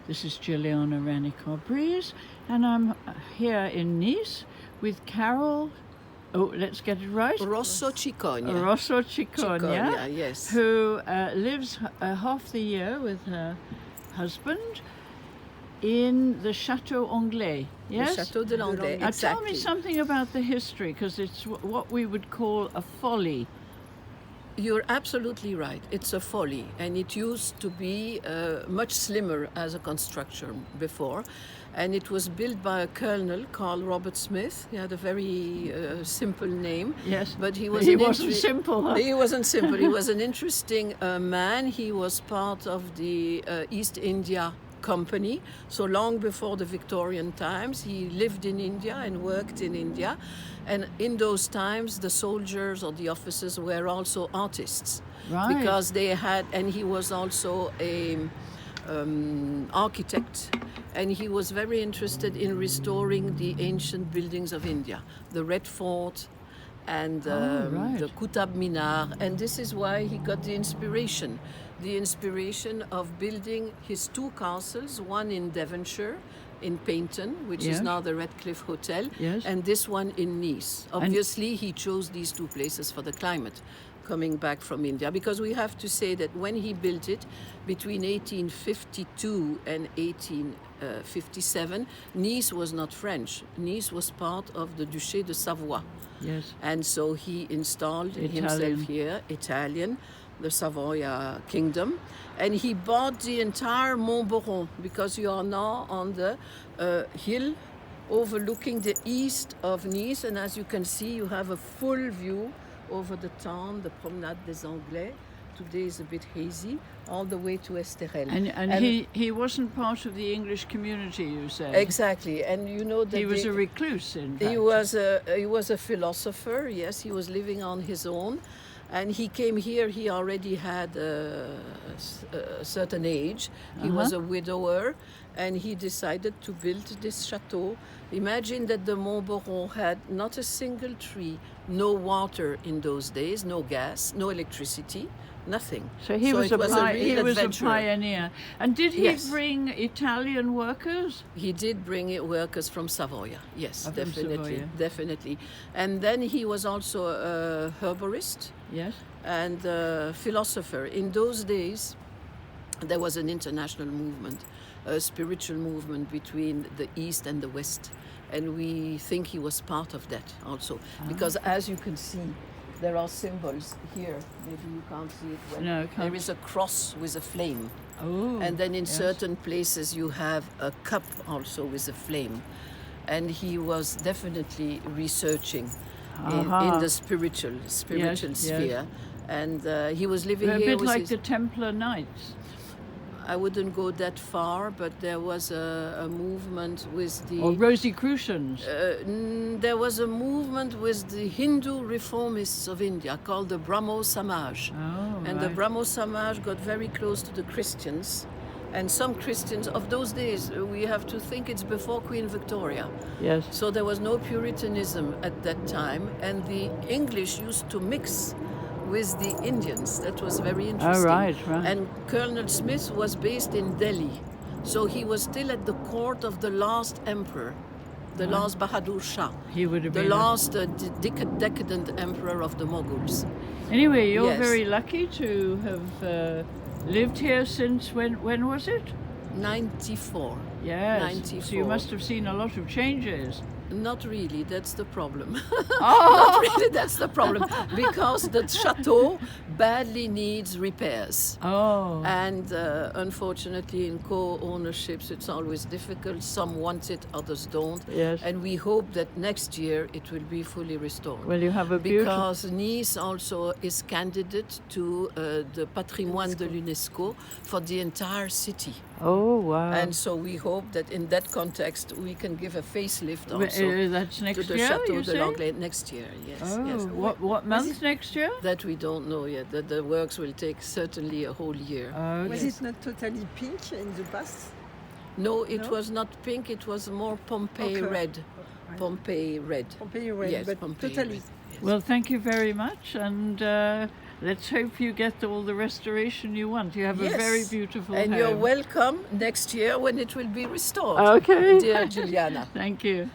This is JILLIANA Ranicar-Breese, and I'm here in Nice with Carrol. Oh, let's get it right. Rosso Cicogna. Rosso Cicogna, yes. Who lives half the year with her husband in the Chateau Anglais. Yes? The Chateau de L'Anglais, Now exactly. tell me something about the history, because it's what we would call a folly. You're absolutely right. It's a folly, and it used to be much slimmer as a construction before. And it was built by a colonel called Robert Smith. He had a very simple name. Yes, but he was wasn't simple. Huh? He wasn't simple. He was an interesting man. He was part of the East India Company. So long before the Victorian times, he lived in India and worked in India. And in those times, the soldiers or the officers were also artists. Right. Because they had, and he was also a architect, and he was very interested in restoring the ancient buildings of India, the Red Fort and the Qutb Minar, and this is why he got the inspiration of building his two castles, one in Devonshire, in Paynton, which is now the Redcliffe Hotel, and this one in Nice. Obviously, he chose these two places for the climate, coming back from India, because we have to say that when he built it between 1852 and 1857, Nice was not French. Nice was part of the Duché de Savoie. Yes. And so he installed himself here, Italian, the Savoia kingdom, and he bought the entire Montboron, because you are now on the hill overlooking the east of Nice, and as you can see, you have a full view over the town, the Promenade des Anglais. Today is a bit hazy, all the way to Esterel. And he wasn't part of the English community, you say? Exactly, and you know that he was a recluse. In fact, he was a philosopher. Yes, he was living on his own, and he came here. He already had a certain age. He was a widower, and he decided to build this chateau. Imagine that the Montboron had not a single tree, no water in those days, no gas, no electricity, nothing. So he was a adventurer. pioneer. And did he Yes. bring Italian workers? He did bring workers from Savoia, yes, From definitely, Savoia. definitely. And then he was also a herborist. Yes. And a philosopher. In those days, there was an international movement, a spiritual movement between the East and the West. And we think he was part of that also. Because as you can see, there are symbols here. Maybe you can't see it well. No, can't. There is a cross with a flame. Oh, And then in certain places you have a cup also with a flame. And he was definitely researching in the spiritual sphere. And he was living a here bit like the Templar Knights. I wouldn't go that far, but there was a movement with the... Or Rosicrucians. There was a movement with the Hindu reformists of India called the Brahmo Samaj. And the Brahmo Samaj got very close to the Christians. And some Christians of those days, we have to think it's before Queen Victoria. Yes. So there was no Puritanism at that time. And the English used to mix with the Indians. That was very interesting. Oh, right. And Colonel Smith was based in Delhi. So he was still at the court of the last emperor, the last Bahadur Shah. He would have been the last decadent emperor of the Mughals. Anyway, you're very lucky to have lived here since when was it? 94. Yes. 94. So you must have seen a lot of changes. Not really, that's the problem. Oh! Not really, that's the problem. Because the chateau badly needs repairs. Oh. And unfortunately, in co-ownerships, it's always difficult. Some want it, others don't. Yes. And we hope that next year it will be fully restored. Well, you have a beautiful... Because Nice also is candidate to the Patrimoine de l'UNESCO for the entire city. Oh, wow. And so we hope that in that context we can give a facelift also that's next to the year, Chateau you de say? L'Anglais next year. Yes, Oh, yes. what month next year? That we don't know yet. That the works will take certainly a whole year. Oh, Was it not totally pink in the past? No, it was not pink. It was more Pompeii red. Pompeii red. Pompeii red, Yes, but Pompeii totally. red. Yes. Well, thank you very much, and let's hope you get all the restoration you want. You have a very beautiful and home. you're welcome next year when it will be restored. Okay. Dear JILLIANA. Thank you.